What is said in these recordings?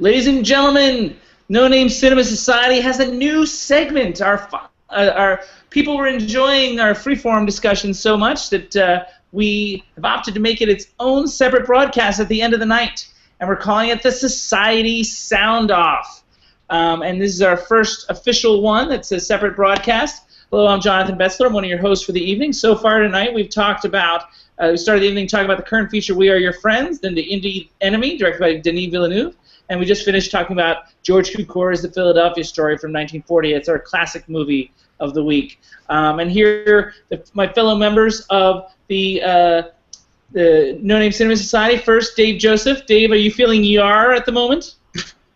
Ladies and gentlemen, No Name Cinema Society has a new segment. Our people were enjoying our freeform discussion so much that we have opted to make it its own separate broadcast at the end of the night, and we're calling it the Society Sound Off. And this is our first official one that's a separate broadcast. Hello, I'm Jonathan Betzler. I'm one of your hosts for the evening. So far tonight, we've talked about, we started the evening talking about the current feature, We Are Your Friends, then The Indie Enemy, directed by Denis Villeneuve, and we just finished talking about George Cukor's The Philadelphia Story from 1940. It's our classic movie of the week. And here, my fellow members of the No Name Cinema Society. First, Dave Joseph. Dave, are you feeling yar at the moment?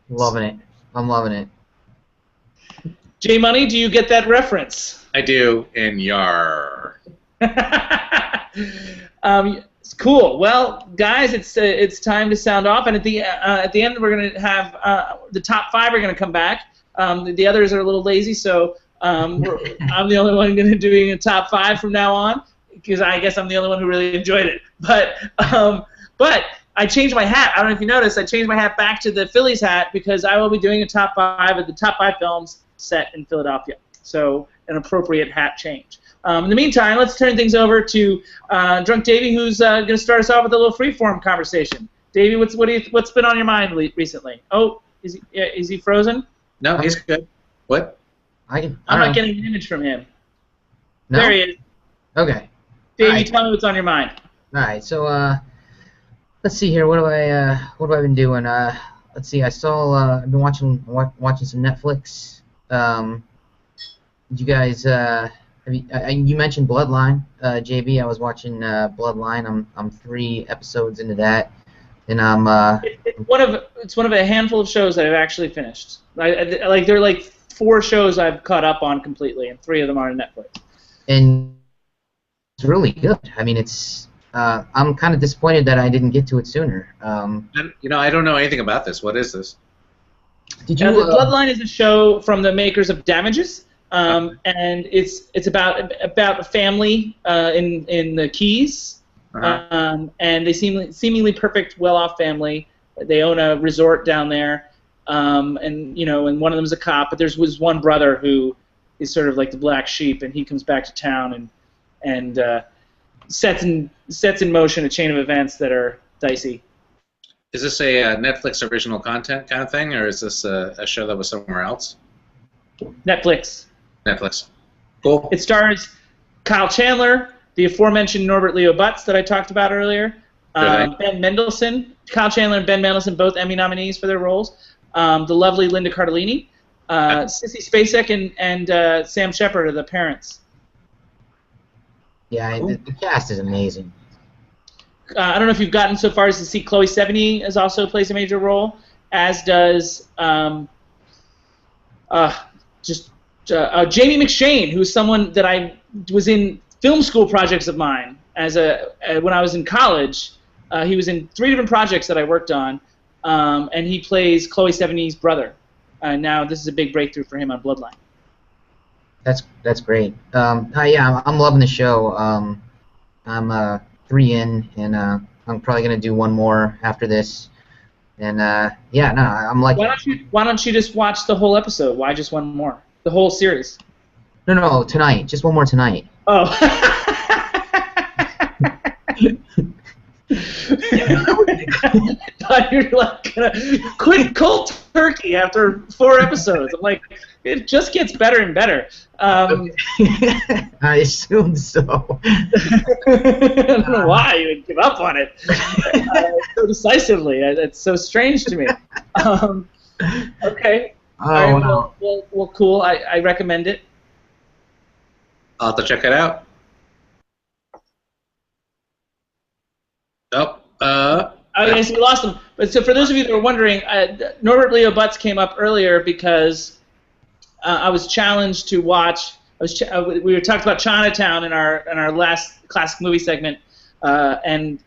Loving it. I'm loving it. J Money, do you get that reference? I do, in yar. Cool. Well, guys, it's time to sound off, and at the end we're going to have the top 5 are going to come back. The others are a little lazy, so I'm the only one going to doing a top 5 from now on, because I guess I'm the only one who really enjoyed it. But I changed my hat. I don't know if you noticed. I changed my hat back to the Phillies hat because I will be doing a top 5 of the top 5 films set in Philadelphia. So an appropriate hat change. In the meantime, let's turn things over to Drunk Davey, who's going to start us off with a little freeform conversation. Davey, what's been on your mind recently? Oh, is he frozen? No, he's good. What? I'm not getting an image from him. No? There he is. Okay. Davey, Right. tell me what's on your mind. All right. So let's see here. What have I been doing? Let's see. I've been watching some Netflix. Did you guys? You mentioned Bloodline, JB. I was watching Bloodline. I'm 3 episodes into that, and it's one of a handful of shows that I've actually finished. There are like 4 shows I've caught up on completely, and 3 of them are on Netflix. And it's really good. I mean, it's. I'm kind of disappointed that I didn't get to it sooner. I don't know anything about this. What is this? Did you? Bloodline is a show from the makers of Damages. And it's about a family in the Keys, and they seemingly perfect, well-off family. They own a resort down there, and one of them is a cop. But there's one brother who is sort of like the black sheep, and he comes back to town and sets in motion a chain of events that are dicey. Is this a Netflix original content kind of thing, or is this a show that was somewhere else? Netflix. Cool. It stars Kyle Chandler, the aforementioned Norbert Leo Butz that I talked about earlier, Ben Mendelsohn. Kyle Chandler and Ben Mendelsohn, both Emmy nominees for their roles. The lovely Linda Cardellini. Sissy Spacek and Sam Shepard are the parents. Yeah, the cast is amazing. I don't know if you've gotten so far as to see Chloe Sevigny also plays a major role, as does Jamie McShane, who's someone that I was in film school projects of mine when I was in college. He was in 3 different projects that I worked on, and he plays Chloe Sevigny's brother. Now this is a big breakthrough for him on Bloodline. That's great. Yeah, I'm loving the show. I'm 3 in, and I'm probably gonna do 1 more after this. And yeah, no, I'm like. Why don't you just watch the whole episode? Why just 1 more? The whole series? No, tonight. Just 1 more tonight. Oh. Thought you were like gonna quit cold turkey after 4 episodes. I'm like, it just gets better and better. I assume so. I don't know why you would give up on it so decisively. It's so strange to me. Okay. Oh, right, wow. well, cool. I recommend it. I'll have to check it out. I guess we lost him. But so for those of you that were wondering, Norbert Leo Butz came up earlier because I was challenged to watch. We were talking about Chinatown in our last classic movie segment, and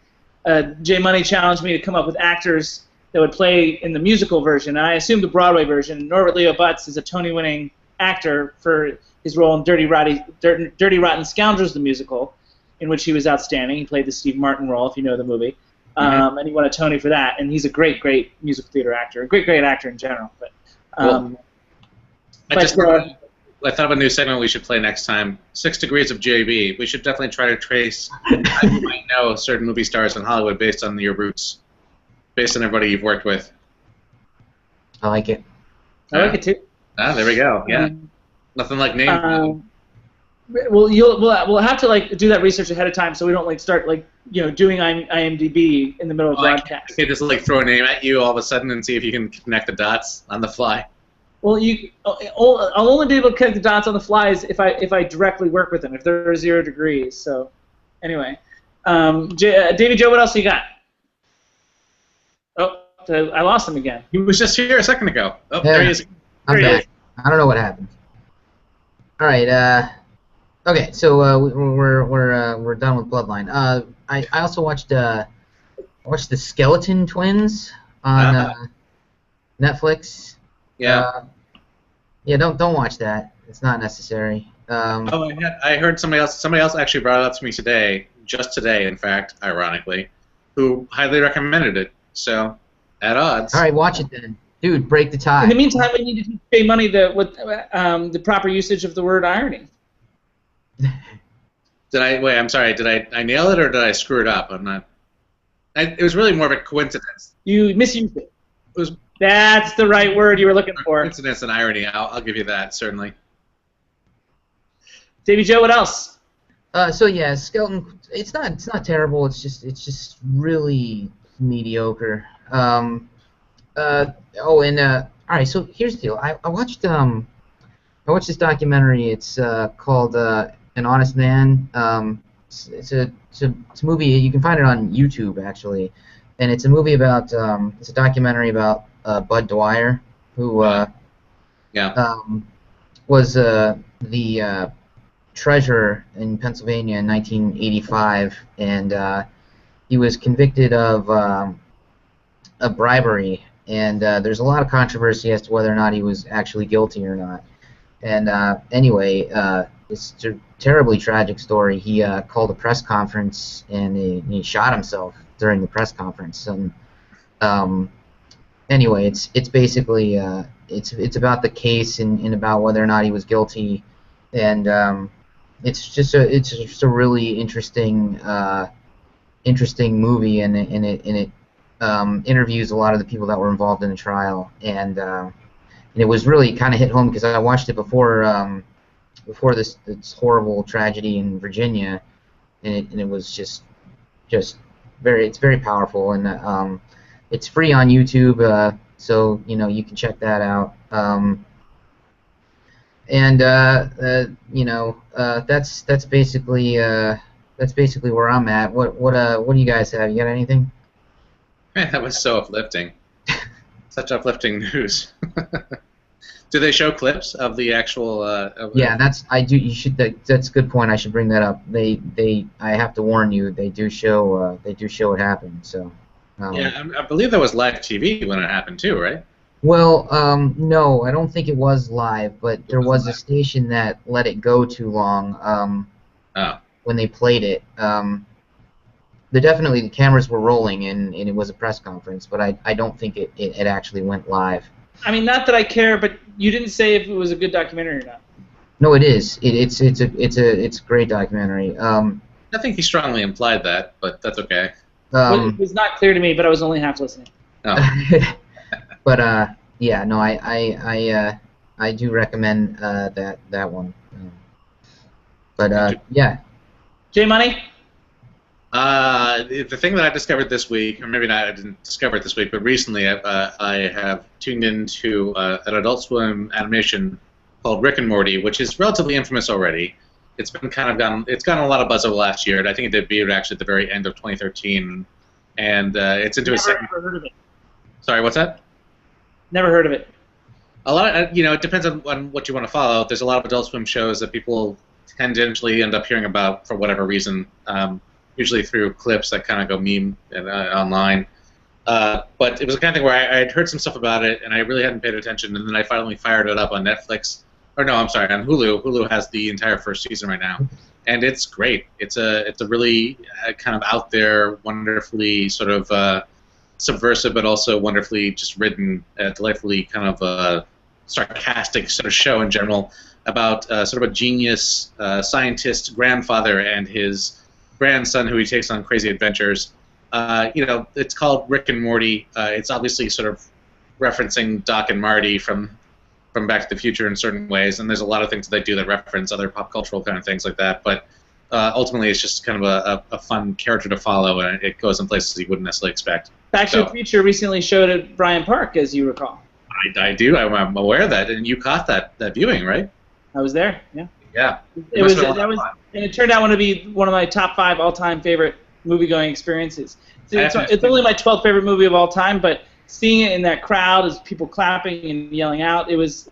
J Money challenged me to come up with actors that would play in the musical version. And I assumed the Broadway version. Norbert Leo Butz is a Tony-winning actor for his role in Dirty Rotten Scoundrels, the musical, in which he was outstanding. He played the Steve Martin role, if you know the movie. and he won a Tony for that. And he's a great musical theater actor, a great actor in general. But I thought of a new segment we should play next time. 6 Degrees of JB. We should definitely try to trace. I might know certain movie stars in Hollywood based on your roots, based on everybody you've worked with. I like it. I like it too. Ah, there we go. Yeah, nothing like name. Well, we'll have to do that research ahead of time, so we don't start doing IMDb in the middle of broadcast. I can't just throw a name at you all of a sudden and see if you can connect the dots on the fly. Well, I'll only be able to connect the dots on the fly if I directly work with them, if there are 0 degrees. So, anyway, Davey Joe, what else you got? Oh, I lost him again. He was just here a second ago. Oh, yeah, there he is. I'm back. I don't know what happened. All right. Okay, so we're done with Bloodline. I also watched the Skeleton Twins on Netflix. Yeah. Don't watch that. It's not necessary. I heard somebody else actually brought it up to me today, just today, in fact, ironically, who highly recommended it. So, at odds. All right, watch it then, dude. Break the tie. In the meantime, we need to teach Jay Money the proper usage of the word irony. I'm sorry. Did I nail it or did I screw it up? I'm not. It was really more of a coincidence. You misused it. It was. That's the right word you were looking for. Coincidence and irony. I'll give you that, certainly. Davey Joe, what else? So yeah, Skeleton. It's not terrible. It's just really mediocre. All right. So here's the deal. I watched this documentary. It's called An Honest Man. It's a movie. You can find it on YouTube actually, and it's a movie about it's a documentary about Bud Dwyer, who was the treasurer in Pennsylvania in 1985, and he was convicted of a bribery, and there's a lot of controversy as to whether or not he was actually guilty or not. And anyway, it's a terribly tragic story. He called a press conference and he shot himself during the press conference. And anyway, it's basically it's about the case and about whether or not he was guilty, and it's just a really interesting movie, and it interviews a lot of the people that were involved in the trial, and it was really kind of hit home because I watched it before this horrible tragedy in Virginia, and it was just very powerful, and it's free on YouTube, so you can check that out. That's basically where I'm at. What do you guys have? You got anything? Man, that was so uplifting. Such uplifting news. Do they show clips of the actual? Yeah, that's a good point. I should bring that up. I have to warn you. They do show it happen. So. Yeah, I believe that was live TV when it happened too, right? Well, no, I don't think it was live, but there was a station that let it go too long when they played it. The cameras were rolling, and it was a press conference, but I don't think it actually went live. I mean, not that I care, but you didn't say if it was a good documentary or not. No, it is. It's a great documentary. I think he strongly implied that, but that's okay. It was not clear to me, but I was only half listening. Oh. But yeah, no, I do recommend that one. But yeah. J Money. The thing that I discovered this week, or maybe not, I didn't discover it this week, but recently I have tuned into an Adult Swim animation called Rick and Morty, which is relatively infamous already. It's been it's gotten a lot of buzz over the last year, and I think it debuted actually at the very end of 2013, and it's into a second. Never heard of it. Sorry, what's that? Never heard of it. A lot, it depends on what you want to follow. There's a lot of Adult Swim shows that people tangentially end up hearing about for whatever reason, usually through clips that kind of go meme online. But it was the kind of thing where I had heard some stuff about it, and I really hadn't paid attention, and then I finally fired it up on Netflix. Or no, I'm sorry, on Hulu. Hulu has the entire first season right now. and it's great. It's a really kind of out there, wonderfully sort of subversive, but also wonderfully just written, delightfully kind of sarcastic sort of show in general about sort of a genius scientist grandfather and his grandson who he takes on crazy adventures. It's called Rick and Morty. It's obviously sort of referencing Doc and Marty from Back to the Future in certain ways, and there's a lot of things that they do that reference other pop cultural kind of things like that. But ultimately, it's just kind of a fun character to follow, and it goes in places you wouldn't necessarily expect. Back to the Future recently showed at Bryant Park, as you recall. I do. I'm aware of that, and you caught that viewing, right? I was there. Yeah. Yeah. And it turned out to be one of my top 5 all-time favorite movie-going experiences. It's only my 12th favorite movie of all time, but seeing it in that crowd as people clapping and yelling out, it was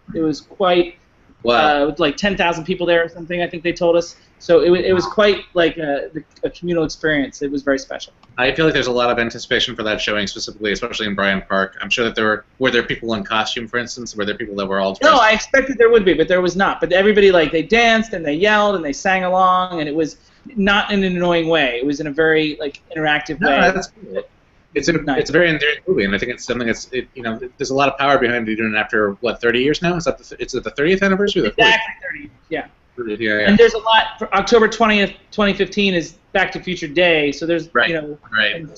quite. Wow. With like 10,000 people there or something, I think they told us. So it was quite like a communal experience. It was very special. I feel like there's a lot of anticipation for that showing, specifically, especially in Bryant Park. I'm sure that were there people in costume, for instance? Were there people that were all dressed? No, I expected there would be, but there was not. But everybody, they danced and they yelled and they sang along, and it was not in an annoying way. It was in a very interactive way. That's cool. It's a very endearing movie, and I think it's something there's a lot of power behind it, even after 30 years now. Is it the 30th anniversary? Or the 40th? Exactly 30. Yeah. Yeah. And there's a lot. For October 20th, 2015 is Back to Future Day, so there's in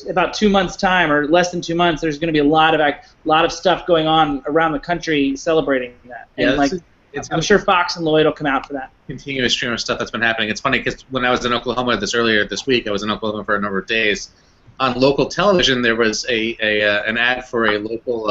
about 2 months' time or less than 2 months, there's going to be a lot of stuff going on around the country celebrating that. And I'm sure Fox and Lloyd will come out for that. Continuous stream of stuff that's been happening. It's funny because when I was in Oklahoma earlier this week, I was in Oklahoma for a number of days. On local television, there was an ad for a local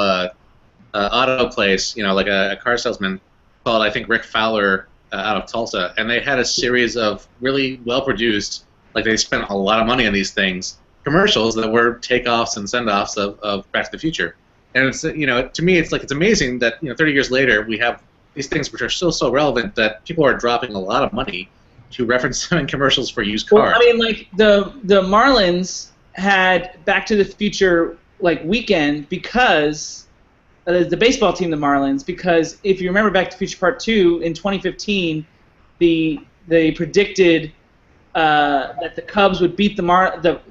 auto place, like a car salesman called, I think, Rick Fowler out of Tulsa, and they had a series of really well-produced, they spent a lot of money on these things, commercials that were takeoffs and send-offs of Back to the Future. And it's to me, it's amazing that 30 years later we have these things which are still so relevant that people are dropping a lot of money to reference them in commercials for used cars. Well, I mean, the Marlins had Back to the Future weekend because the baseball team, the Marlins, because if you remember Back to the Future Part 2 in 2015, they predicted that the Cubs would beat the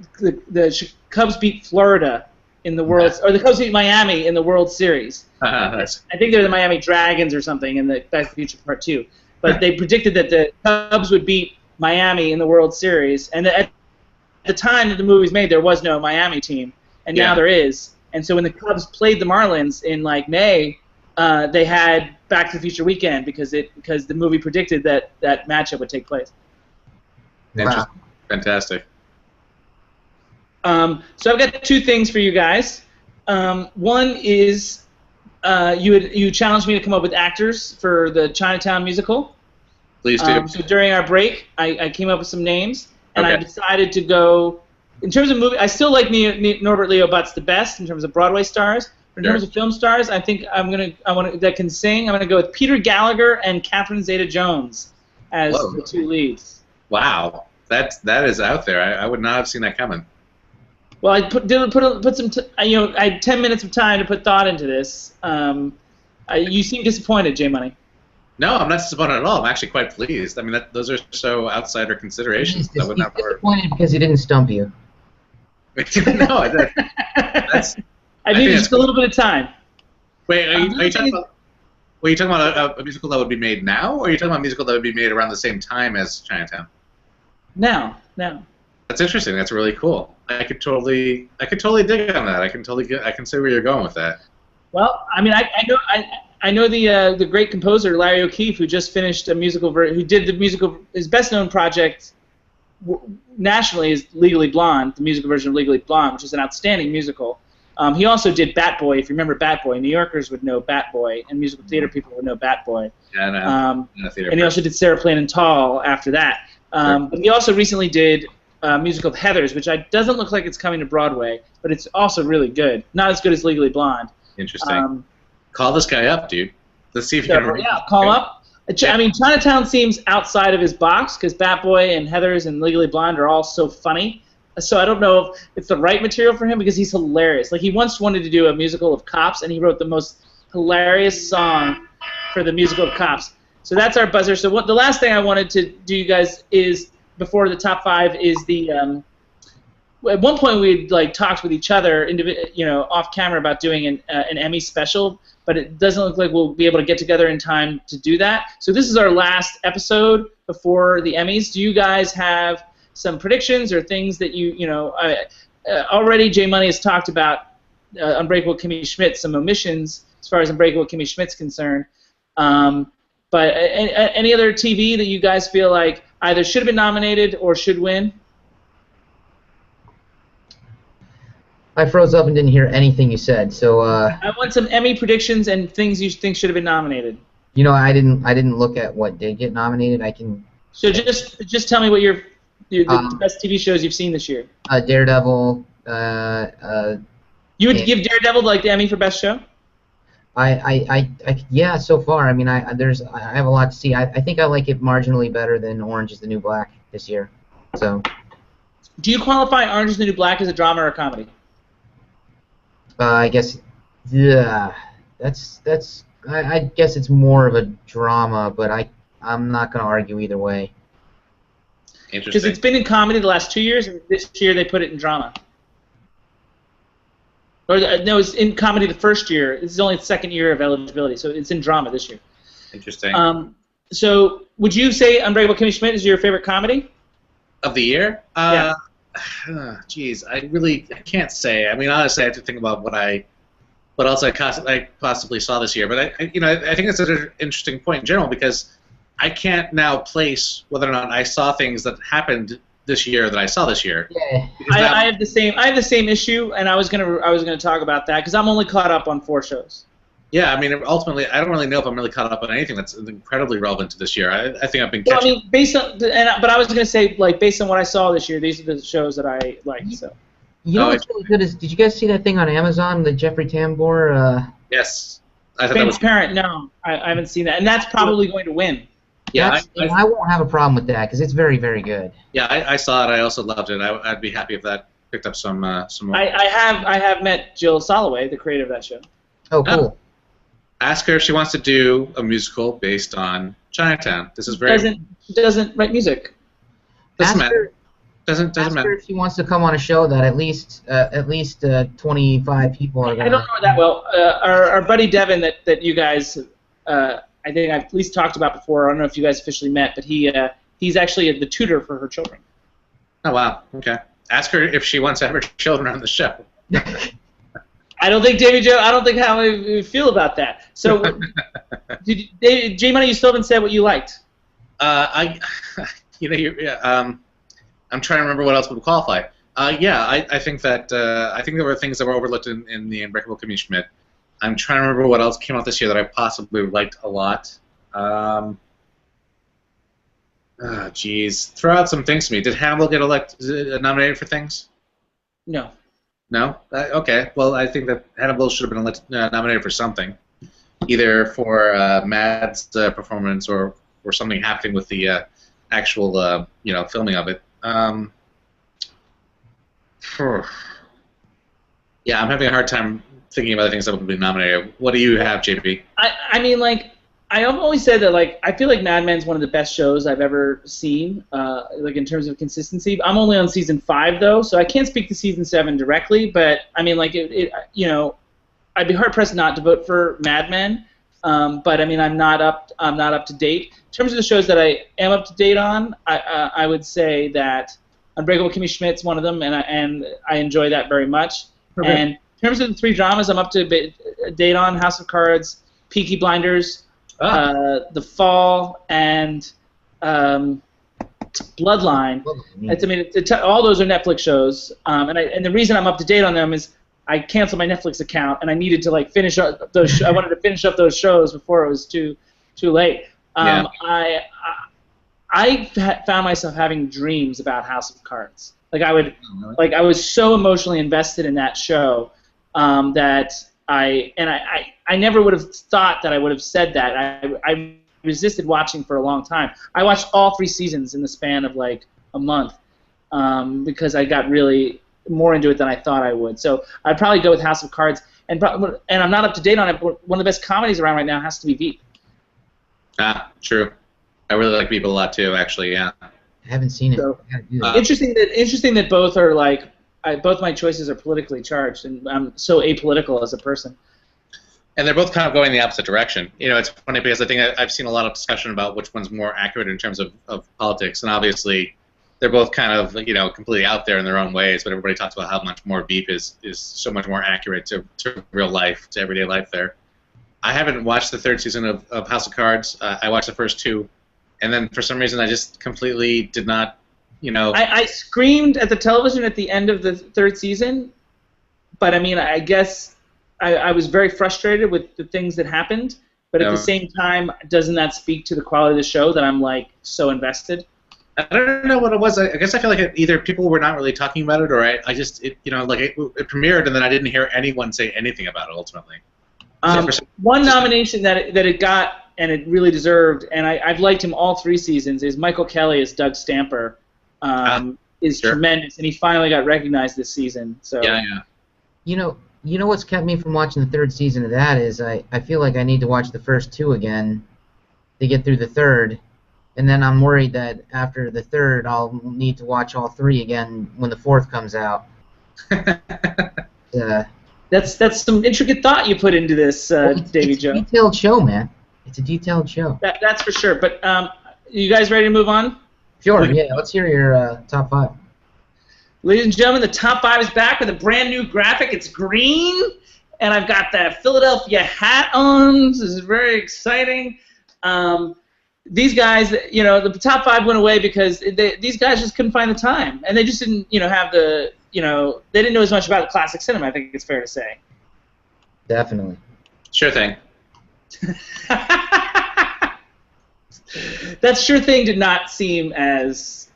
Cubs beat Florida in the World, or the Cubs beat Miami in the World Series. I think they're the Miami Dragons or something in the Back to the Future Part 2. But they predicted that the Cubs would beat Miami in the World Series, and at the time that the movie was made, there was no Miami team, and now there is. And so when the Cubs played the Marlins in May, they had Back to the Future weekend because the movie predicted that matchup would take place. Wow. Fantastic. So I've got 2 things for you guys. One is you challenged me to come up with actors for the Chinatown musical. Please do. So during our break, I came up with some names. And I decided to go, in terms of movie, I still like Norbert Leo Butz the best in terms of Broadway stars. But in terms of film stars, I think that can sing. I'm gonna go with Peter Gallagher and Catherine Zeta-Jones as the 2 leads. Wow, that is out there. I would not have seen that coming. Well, I put some. I had 10 minutes of time to put thought into this. You seem disappointed, J Money. No, I'm not disappointed at all. I'm actually quite pleased. I mean, those are so outsider considerations. He's disappointed because he didn't stump you. No, I needed just a little bit of time. Wait, are you talking about a musical that would be made now, or are you talking about a musical that would be made around the same time as Chinatown? Now. That's interesting. That's really cool. I could totally dig on that. I can see where you're going with that. Well, I mean, I know the great composer Larry O'Keefe, who just finished a musical, who did the musical. His best-known project nationally is Legally Blonde, the musical version of Legally Blonde, which is an outstanding musical. He also did Bat Boy. If you remember Bat Boy, New Yorkers would know Bat Boy, and musical theater people would know Bat Boy. Yeah, no. And he also did Sarah Plain and Tall after that. But he also recently did a musical of Heathers, which doesn't look like it's coming to Broadway, but it's also really good. Not as good as Legally Blonde. Interesting. Call this guy up, dude. Let's see if you can. Yeah, call him up. I mean, Chinatown seems outside of his box because Bat Boy and Heathers and Legally Blonde are all so funny. So I don't know if it's the right material for him because he's hilarious. He once wanted to do a musical of cops, and he wrote the most hilarious song for the musical of cops. So that's our buzzer. So the last thing I wanted to do, you guys, is before the top 5 is the. At one point, we like talked with each other, off camera about doing an Emmy special, but it doesn't look like we'll be able to get together in time to do that. So this is our last episode before the Emmys. Do you guys have some predictions or things that already J Money has talked about Unbreakable Kimmy Schmidt, some omissions as far as Unbreakable Kimmy Schmidt's concerned. But any other TV that you guys feel like either should have been nominated or should win? I froze up and didn't hear anything you said, so. I want some Emmy predictions and things you think should have been nominated. I didn't look at what did get nominated. I can. So just tell me what the best TV shows you've seen this year. Daredevil. You would give Daredevil like the Emmy for best show? Yeah, so far. I mean, I have a lot to see. I think I like it marginally better than Orange is the New Black this year. So. Do you qualify Orange is the New Black as a drama or a comedy? I guess, yeah, I guess it's more of a drama, but I'm not going to argue either way. Interesting. Because it's been in comedy the last 2 years, and this year they put it in drama. Or no, it's in comedy the first year. This is only the second year of eligibility, so it's in drama this year. Interesting. So would you say Unbreakable Kimmy Schmidt is your favorite comedy? Of the year? Yeah. Geez, I can't say. I mean, honestly, I have to think about what else I possibly saw this year. But I think it's an interesting point in general because I can't now place whether or not I saw things that happened this year that I saw this year. Yeah. I have the same issue, and I was gonna talk about that because I'm only caught up on 4 shows. Yeah, I mean, ultimately, I don't really know if I'm really caught up on anything that's incredibly relevant to this year. I think I've been catching. Well, I mean, but I was gonna say, like, based on what I saw this year, these are the shows that I liked. So. You know what's really good is, did you guys see that thing on Amazon, the Jeffrey Tambor? Yes. I thought Transparent. No, I haven't seen that, and that's probably going to win. Yeah, I won't have a problem with that because it's very, very good. Yeah, I saw it. I also loved it. I'd be happy if that picked up some more. I have met Jill Soloway, the creator of that show. Oh, cool. Ask her if she wants to do a musical based on Chinatown. This is very doesn't write music. Doesn't matter. Doesn't Ask matter. her if she wants to come on a show that at least 25 people are going to. I don't know that well. Our buddy Devin that you guys I think I've at least talked about before. I don't know if you guys officially met, but he's actually the tutor for her children. Oh wow. Okay. Ask her if she wants to have her children on the show. I don't think I don't think how I feel about that. So, J Money, you still haven't said what you liked. I'm trying to remember what else would qualify. I think that I think there were things that were overlooked in the Unbreakable Kimmy Schmidt. I'm trying to remember what else came out this year that I possibly liked a lot. Geez, throw out some things to me. Did Hannibal get nominated for things? No. No? Okay. Well, I think that Hannibal should have been nominated for something, either for Mad's performance or something happening with the actual filming of it. Yeah, I'm having a hard time thinking about the things that would be nominated. What do you have, JP? I mean, like, I've always said that, like, I feel like Mad Men's one of the best shows I've ever seen, like, in terms of consistency. I'm only on season 5 though, so I can't speak to season 7 directly. But I mean, like, I'd be hard pressed not to vote for Mad Men. But I mean, I'm not up to date. In terms of the shows that I am up to date on, I would say that Unbreakable Kimmy Schmidt's one of them, and I enjoy that very much. Okay. And in terms of the 3 dramas, I'm up to date on House of Cards, Peaky Blinders, The Fall, and Bloodline. All those are Netflix shows, and the reason I'm up to date on them is I canceled my Netflix account and I needed to like finish up those. I wanted to finish up those shows before it was too late. Yeah. I found myself having dreams about House of Cards. I was so emotionally invested in that show that I never would have thought that I would have said that. I resisted watching for a long time. I watched all 3 seasons in the span of like a month because I got really more into it than I thought I would. So I'd probably go with House of Cards, and I'm not up to date on it, but one of the best comedies around right now has to be Veep. True. I really like Veep a lot too, actually, yeah. I haven't seen it. So, I gotta do that. interesting that both are like both my choices are politically charged, and I'm so apolitical as a person. And they're both kind of going the opposite direction. You know, it's funny because I think I've seen a lot of discussion about which one's more accurate in terms of politics, and obviously they're both kind of, you know, completely out there in their own ways, but everybody talks about how much more Veep is so much more accurate to real life, to everyday life there. I haven't watched the third season of House of Cards. I watched the first two, and then for some reason I just completely did not, you know... I screamed at the television at the end of the third season, but I mean, I guess I was very frustrated with the things that happened, but at the same time, doesn't that speak to the quality of the show that I'm, like, so invested? I don't know what it was. I guess I feel like either people were not really talking about it, or I just, you know, like it premiered and then I didn't hear anyone say anything about it ultimately. One nomination that it got and it really deserved, and I've liked him all 3 seasons, is Michael Kelly as Doug Stamper. Is sure. tremendous, and he finally got recognized this season. So yeah. You know what's kept me from watching the third season of that is I feel like I need to watch the first 2 again to get through the third. And then I'm worried that after the third, I'll need to watch all 3 again when the 4th comes out. That's some intricate thought you put into this, Davy Joe. It's a detailed show, man. It's a detailed show. That's for sure. But you guys ready to move on? Sure. Yeah. Let's hear your top 5. Ladies and gentlemen, the top 5 is back with a brand new graphic. It's green, and I've got that Philadelphia hat on. This is very exciting. These guys, you know, the top 5 went away because these guys just couldn't find the time, and they just didn't, you know, have the, you know, they didn't know as much about classic cinema. I think it's fair to say. Definitely. Sure thing. That sure thing did not seem as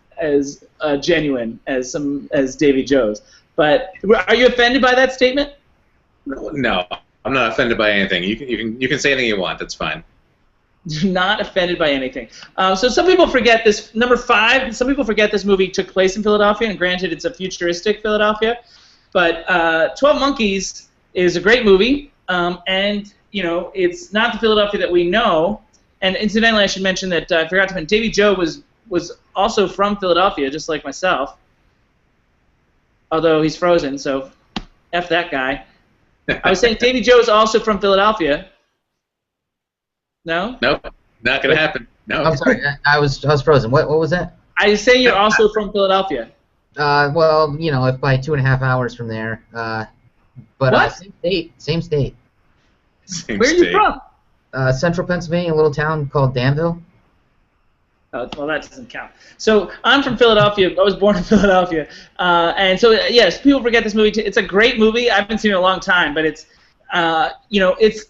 genuine as Davy Joe's. But are you offended by that statement? No, I'm not offended by anything. You can say anything you want. That's fine. Not offended by anything. So some people forget this, number 5, some people forget this movie took place in Philadelphia, and granted it's a futuristic Philadelphia, but 12 Monkeys is a great movie, and, you know, it's not the Philadelphia that we know, and incidentally I should mention that I forgot to mention, Davy Joe was also from Philadelphia, just like myself, although he's frozen, so F that guy. I was saying Davy Joe is also from Philadelphia. No? Nope, not gonna happen. No. I'm sorry, I was frozen. What was that? I say you're also from Philadelphia. Well, you know, if by 2.5 hours from there. But same state. Where are you from? Central Pennsylvania, a little town called Danville. Oh, well, that doesn't count. So I'm from Philadelphia. I was born in Philadelphia, and so yes, people forget this movie. It's a great movie. I haven't seen it in a long time, but it's, you know, it's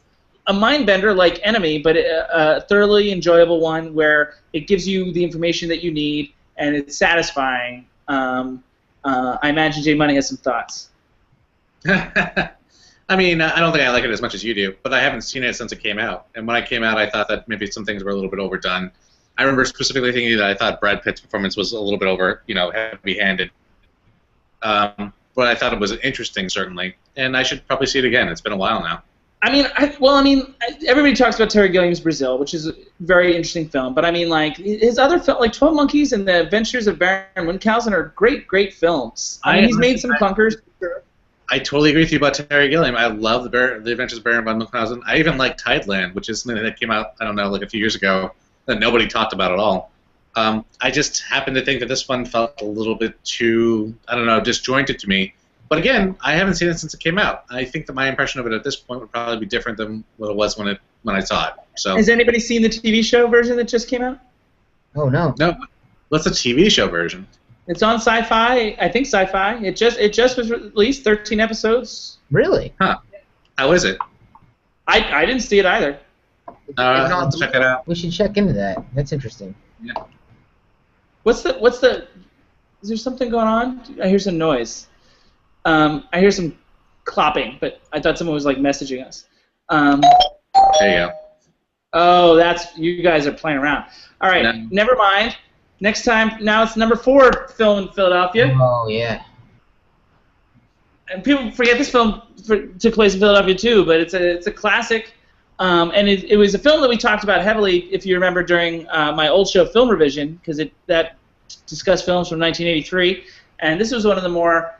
a mind bender like Enemy, but a thoroughly enjoyable one where it gives you the information that you need and it's satisfying. I imagine Jay Money has some thoughts. I mean, I don't think I like it as much as you do, but I haven't seen it since it came out. And when I came out, I thought that maybe some things were a little bit overdone. I remember specifically thinking that I thought Brad Pitt's performance was a little bit heavy-handed. But I thought it was interesting, certainly, and I should probably see it again. It's been a while now. I mean, everybody talks about Terry Gilliam's Brazil, which is a very interesting film. But I mean, like his other film, like 12 Monkeys and The Adventures of Baron Munchausen, are great films. I mean, he's made some clunkers. I totally agree with you about Terry Gilliam. I love the Adventures of Baron von Munchausen. I even like Tideland, which is something that came out, I don't know, like a few years ago that nobody talked about at all. I just happen to think that this one felt a little bit too, I don't know, disjointed to me. But again, I haven't seen it since it came out. I think that my impression of it at this point would probably be different than what it was when I saw it. So. Has anybody seen the TV show version that just came out? Oh no. No. What's the TV show version? It's on Sci-Fi. I think Sci-Fi. It just was released. 13 episodes. Really? Huh. How is it? I didn't see it either. Let's check it out. We should check into that. That's interesting. Yeah. What's the? Is there something going on? I hear some noise. I hear some clopping, but I thought someone was like messaging us. There you go. Oh, that's you guys are playing around. All right, No. Never mind. Next time, now it's number 4 film in Philadelphia. Oh yeah. And people forget this film took place in Philadelphia too, but it's a classic. And it was a film that we talked about heavily, if you remember, during my old show Film Revision, because that discuss films from 1983, and this was one of the more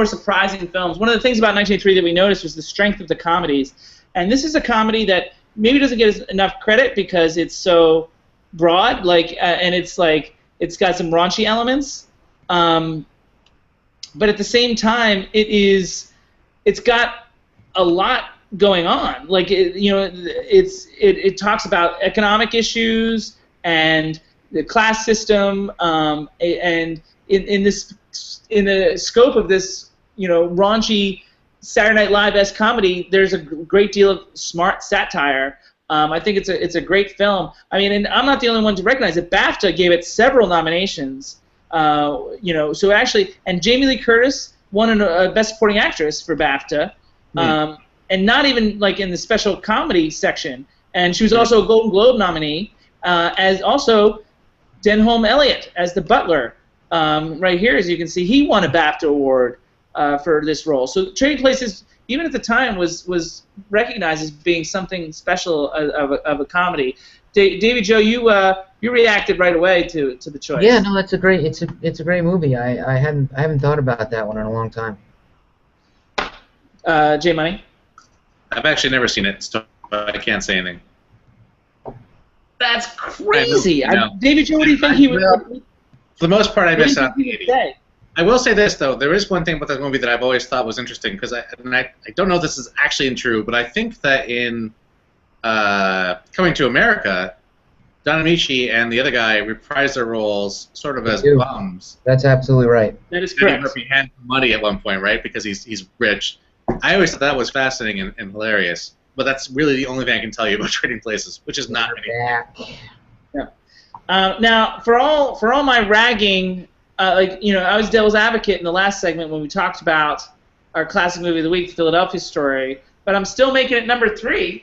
surprising films. One of the things about 1983 that we noticed was the strength of the comedies, and this is a comedy that maybe doesn't get enough credit because it's so broad, and it's got some raunchy elements, but at the same time, it's got a lot going on. It talks about economic issues and the class system, and in the scope of this, raunchy Saturday Night Live-esque comedy, there's a great deal of smart satire. I think it's a great film. I mean, and I'm not the only one to recognize it. BAFTA gave it several nominations. So actually, and Jamie Lee Curtis won a Best Supporting Actress for BAFTA, and not even in the special comedy section. And she was also a Golden Globe nominee, as also Denholm Elliott as the butler. Right here, as you can see, he won a BAFTA award for this role. So Trading Places, even at the time, was recognized as being something special of a comedy. Davy Joe, you reacted right away to the choice. Yeah, no, that's a great movie. I haven't thought about that one in a long time. J Money? I've actually never seen it, so I can't say anything. That's crazy. Davy Joe, what do you think he would? For the most part, I missed out. I will say this, though. There is one thing about that movie that I've always thought was interesting, because I don't know if this is actually true, but I think that in Coming to America, Don Amici and the other guy reprise their roles sort of as bums. That's absolutely right. That is correct. Murphy hands him money at one point, right? Because he's rich. I always thought that was fascinating and hilarious. But that's really the only thing I can tell you about Trading Places, which is not anything. Yeah. Now, for all my ragging, I was devil's advocate in the last segment when we talked about our classic movie of the week, Philadelphia Story, but I'm still making it number 3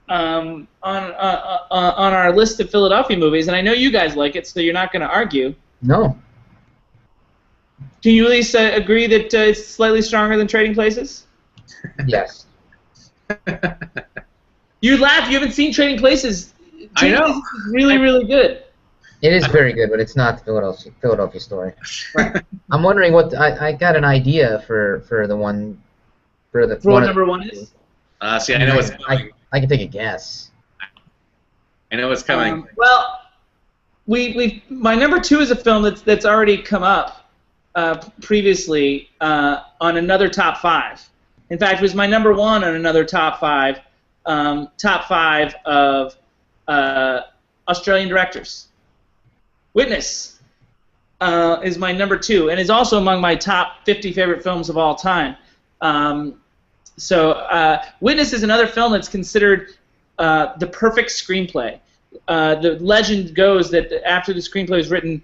on our list of Philadelphia movies, and I know you guys like it, so you're not going to argue. No. Can you at least agree that it's slightly stronger than Trading Places? Yes. You laugh. You haven't seen Trading Places. I know. Places is really, really good. It is very good, but it's not the Philadelphia Story. I'm wondering what I got an idea for the one for the what number 1 is. See, I know what's coming. I can take a guess. I know what's coming. Well, my number 2 is a film that's already come up previously on another top 5. In fact, it was my number 1 on another top 5 of Australian directors. Witness is my number 2, and is also among my top 50 favorite films of all time. Witness is another film that's considered the perfect screenplay. The legend goes that after the screenplay was written,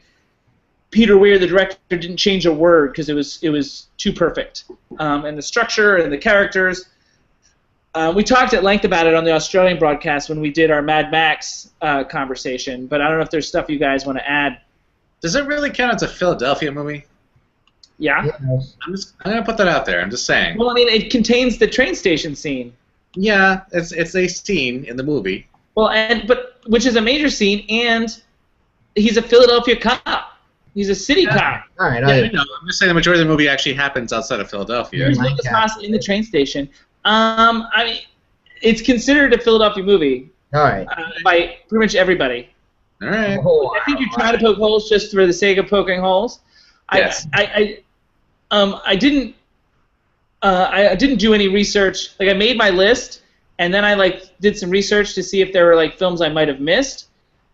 Peter Weir, the director, didn't change a word because it was too perfect. And the structure and the characters. We talked at length about it on the Australian broadcast when we did our Mad Max conversation, but I don't know if there's stuff you guys want to add. Does it really count as a Philadelphia movie? Yeah. Yes. I'm gonna put that out there. I'm just saying. Well, I mean, it contains the train station scene. Yeah, it's a scene in the movie. Well, but which is a major scene, and he's a Philadelphia cop. He's a city cop. All right. Yeah, I know. I'm just saying the majority of the movie actually happens outside of Philadelphia. Here's Lucas Haas in the train station. I mean, it's considered a Philadelphia movie. All right. By pretty much everybody. All right. Oh, I think you try to poke holes just for the sake of poking holes. Yes. I didn't do any research. Like, I made my list, and then I did some research to see if there were films I might have missed.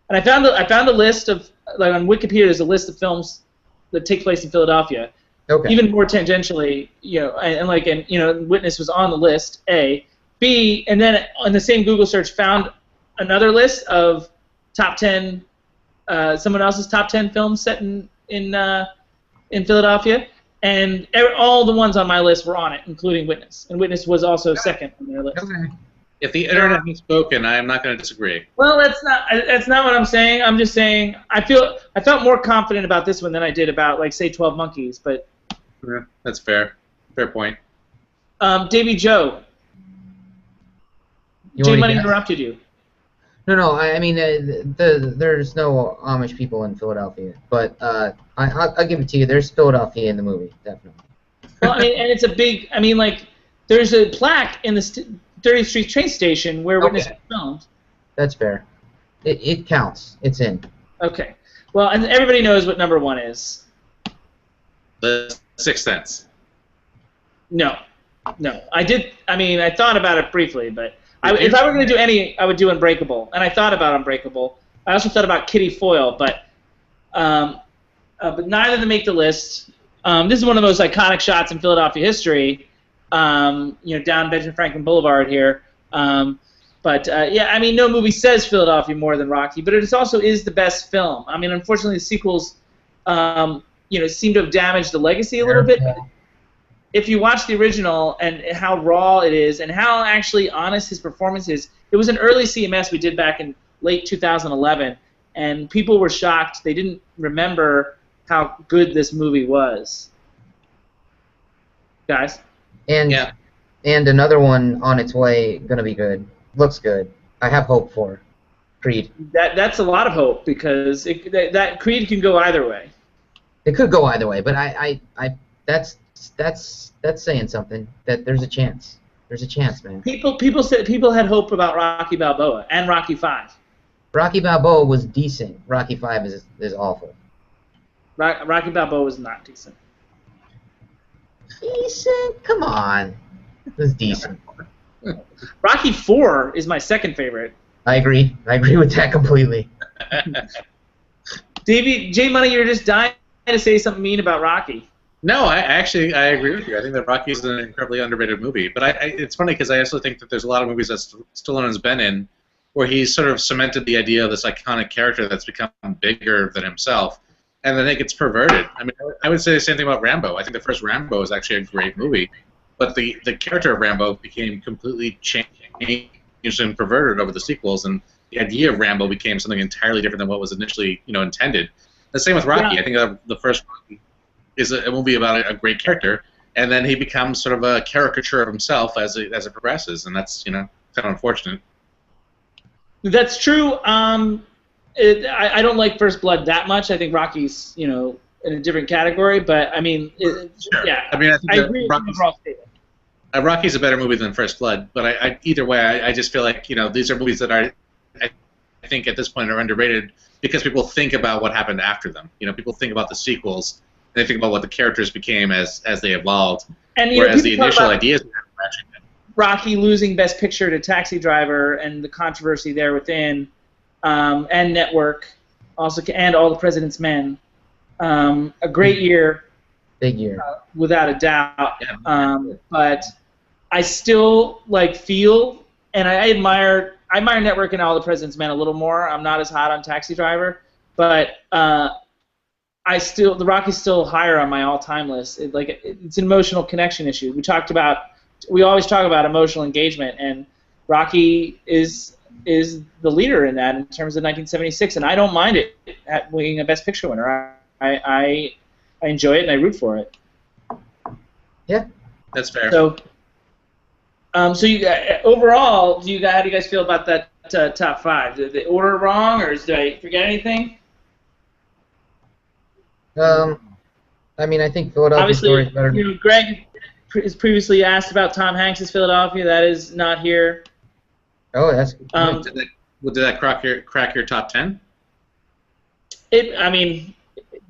And I found a list of on Wikipedia. There's a list of films that take place in Philadelphia. Okay. Even more tangentially, and Witness was on the list. A, B, and then on the same Google search found another list of top 10, someone else's top 10 films set in Philadelphia, and all the ones on my list were on it, including Witness, and Witness was also second on their list. Okay. If the internet has spoken, I am not going to disagree. Well, that's not what I'm saying. I'm just saying I felt more confident about this one than I did about say 12 Monkeys, but. Yeah, that's fair. Fair point. Davy Joe. J Money interrupted you. No. I mean, there's no Amish people in Philadelphia, but I'll give it to you. There's Philadelphia in the movie, definitely. Well, I mean, and it's a big. I mean, like, there's a plaque in the 30th Street train station where Witness was filmed. That's fair. It counts. It's in. Okay. Well, and everybody knows what number 1 is. The Sixth Sense. No. I did. I mean, I thought about it briefly, but if I were going to do any, I would do Unbreakable, and I thought about Unbreakable. I also thought about Kitty Foyle, but neither of them make the list. This is one of the most iconic shots in Philadelphia history. Down Benjamin Franklin Boulevard here. Yeah, I mean, no movie says Philadelphia more than Rocky, but it also is the best film. I mean, unfortunately, the sequels, seem to have damaged the legacy a little bit. But if you watch the original and how raw it is and how actually honest his performance is, it was an early CMS we did back in late 2011, and people were shocked. They didn't remember how good this movie was. Guys? And another one on its way, gonna be good. Looks good. I have hope for Creed. That's a lot of hope because that Creed can go either way. It could go either way, but that's saying something. That there's a chance. There's a chance, man. People had hope about Rocky Balboa and Rocky V. Rocky Balboa was decent. Rocky V is awful. Rocky Balboa was not decent. Decent? Come on. It was decent. Rocky IV is my second favorite. I agree. I agree with that completely. Davey, J Money, you're just dying to say something mean about Rocky. No, I agree with you. I think that Rocky is an incredibly underrated movie. But it's funny because I also think that there's a lot of movies that Stallone has been in where he's sort of cemented the idea of this iconic character that's become bigger than himself, and then it gets perverted. I mean, I would say the same thing about Rambo. I think the first Rambo is actually a great movie, but the character of Rambo became completely changed and perverted over the sequels, and the idea of Rambo became something entirely different than what was initially, intended. The same with Rocky. Yeah. I think the first Rocky is a movie about a great character, and then he becomes sort of a caricature of himself as it progresses, and that's kind of unfortunate. That's true. I don't like First Blood that much. I think Rocky's in a different category, but I mean, sure. Yeah. I mean, I think agree with the overall statement. Rocky's a better movie than First Blood, but either way, I just feel like these are movies that I think at this point are underrated because people think about what happened after them. People think about the sequels, and they think about what the characters became as they evolved, and whereas the initial ideas. Rocky losing Best Picture to Taxi Driver and the controversy there within, and Network, also, and All the President's Men. A great year. Big year. Without a doubt. Yeah. But I still feel, and I admire Network and All the President's Men a little more. I'm not as hot on Taxi Driver, but the Rocky's still higher on my all-time list. It's an emotional connection issue. We always talk about emotional engagement, and Rocky is the leader in that in terms of 1976, and I don't mind it at winning a Best Picture winner. I enjoy it and I root for it. Yeah, that's fair. So you overall, how do you guys feel about that top 5? Did they order wrong, or did I forget anything? I mean, I think Philadelphia story is better. Greg has previously asked about Tom Hanks' Philadelphia. That is not here. Oh, that's good. Did that crack your top 10? I mean,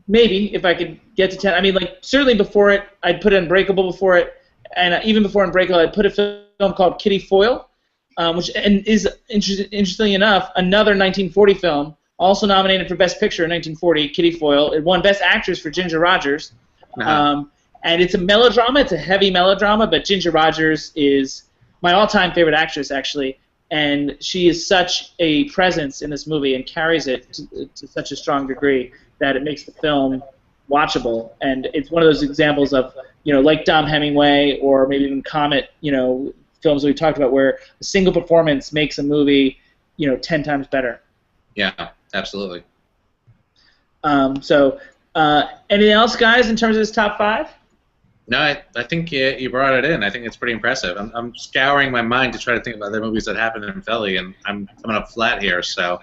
maybe if I could get to 10. I mean, certainly before it, I'd put Unbreakable before it, and even before Unbreakable, I'd put a film called Kitty Foyle, which is interestingly enough another 1940 film, also nominated for Best Picture in 1940. Kitty Foyle. It won Best Actress for Ginger Rogers. Uh-huh. And it's a melodrama. It's a heavy melodrama, but Ginger Rogers is my all-time favorite actress, actually, and she is such a presence in this movie and carries it to such a strong degree that it makes the film watchable. And it's one of those examples of, like Dom Hemingway or maybe even Comet, films that we talked about where a single performance makes a movie, 10 times better. Yeah, absolutely. Anything else, guys, in terms of this top 5? No, I think you brought it in. I think it's pretty impressive. I'm scouring my mind to try to think of other movies that happened in Philly, and I'm coming up flat here. So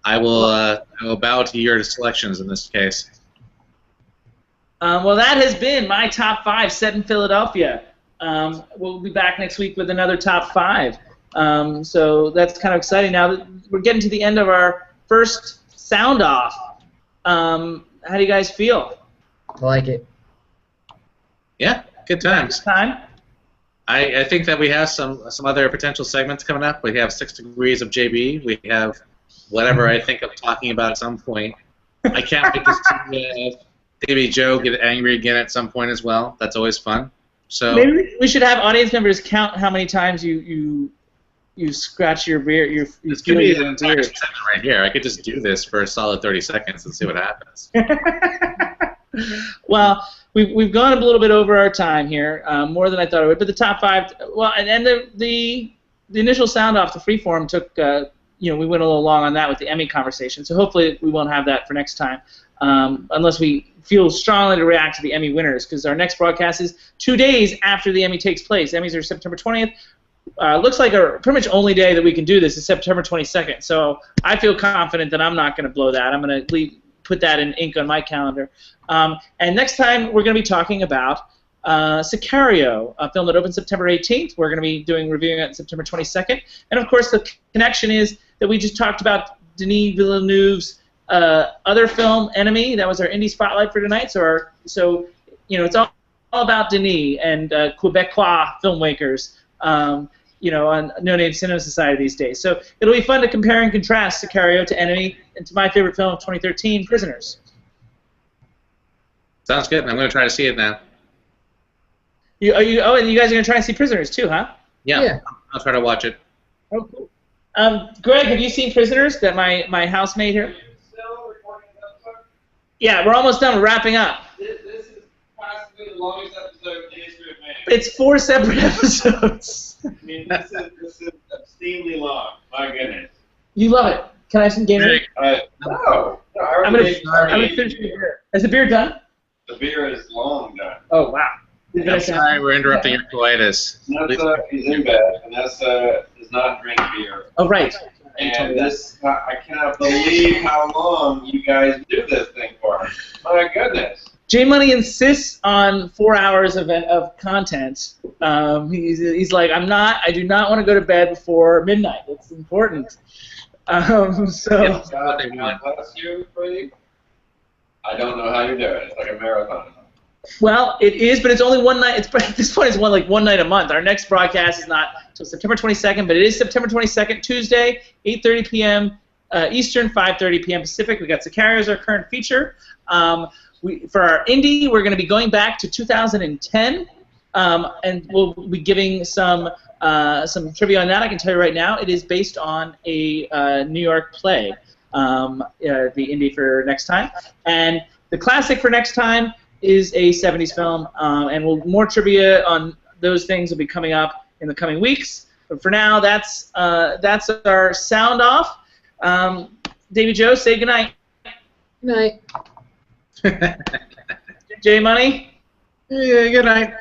I will bow to your selections in this case. Well, that has been my top 5 set in Philadelphia. We'll be back next week with another top 5. So that's kind of exciting. Now we're getting to the end of our first sound off. How do you guys feel? I like it. Yeah, good times. I think that we have some other potential segments coming up. We have 6 Degrees of JB. We have whatever I think of talking about at some point. I can't wait to see maybe Joe get angry again at some point as well. That's always fun. So maybe we should have audience members count how many times you scratch your beard. This could be an entire segment right here. I could just do this for a solid 30 seconds and see what happens. Well, we've gone a little bit over our time here, more than I thought it would. But the top 5, well, and the initial sound off, the freeform took, we went a little long on that with the Emmy conversation. So hopefully we won't have that for next time, unless we feel strongly to react to the Emmy winners, because our next broadcast is 2 days after the Emmy takes place. Emmys are September 20th. Looks like our pretty much only day that we can do this is September 22nd. So I feel confident that I'm not going to blow that. I'm going to put that in ink on my calendar. And next time we're going to be talking about Sicario, a film that opened September 18th. We're going to be reviewing it on September 22nd. And of course, the connection is that we just talked about Denis Villeneuve's other film, Enemy. That was our indie spotlight for tonight. So it's all about Denis and Quebecois filmmakers. On No Name Cinema Society these days. So it'll be fun to compare and contrast Sicario to Enemy and to my favorite film of 2013, Prisoners. Sounds good. I'm going to try to see it now. And you guys are going to try and see Prisoners too, huh? Yeah. I'll try to watch it. Oh, cool. Greg, have you seen Prisoners? That my housemate here. Still recording an episode? Yeah, we're almost done. We're wrapping up. This is possibly the longest episode in the history of man. It's 4 separate episodes. I mean, this is obscenely long. My goodness. You love it. Can I have some game? No. I'm gonna finish the beer. Is the beer done? The beer is long done. Oh wow. I'm sorry, we're interrupting your coitus. Vanessa is in bed. Vanessa does not drink beer. Oh right. And this, I cannot believe how long you guys do this thing for. My goodness. J Money insists on 4 hours of content. He's like, I do not want to go to bed before midnight. It's important. So. God bless you, Freddie. I don't know how you do it. It's like a marathon. Well, it is, but it's only one night. At this point, it's one night a month. Our next broadcast is not until September 22nd, but it is September 22nd, Tuesday, 8:30 p.m. Eastern, 5:30 p.m. Pacific. We got Sicario as our current feature. For our indie, we're going to be going back to 2010, and we'll be giving some trivia on that. I can tell you right now, it is based on a New York play. The indie for next time, and the classic for next time is a 70s film, and more trivia on those things will be coming up in the coming weeks. But for now, that's our sound off. Davey Joe, say goodnight. Good night. J Money. Yeah, good night.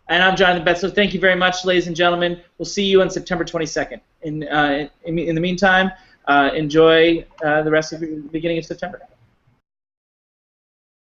And I'm Jonathan Betzler. Thank you very much, ladies and gentlemen. We'll see you on September 22nd. In the meantime, enjoy the rest of the beginning of September.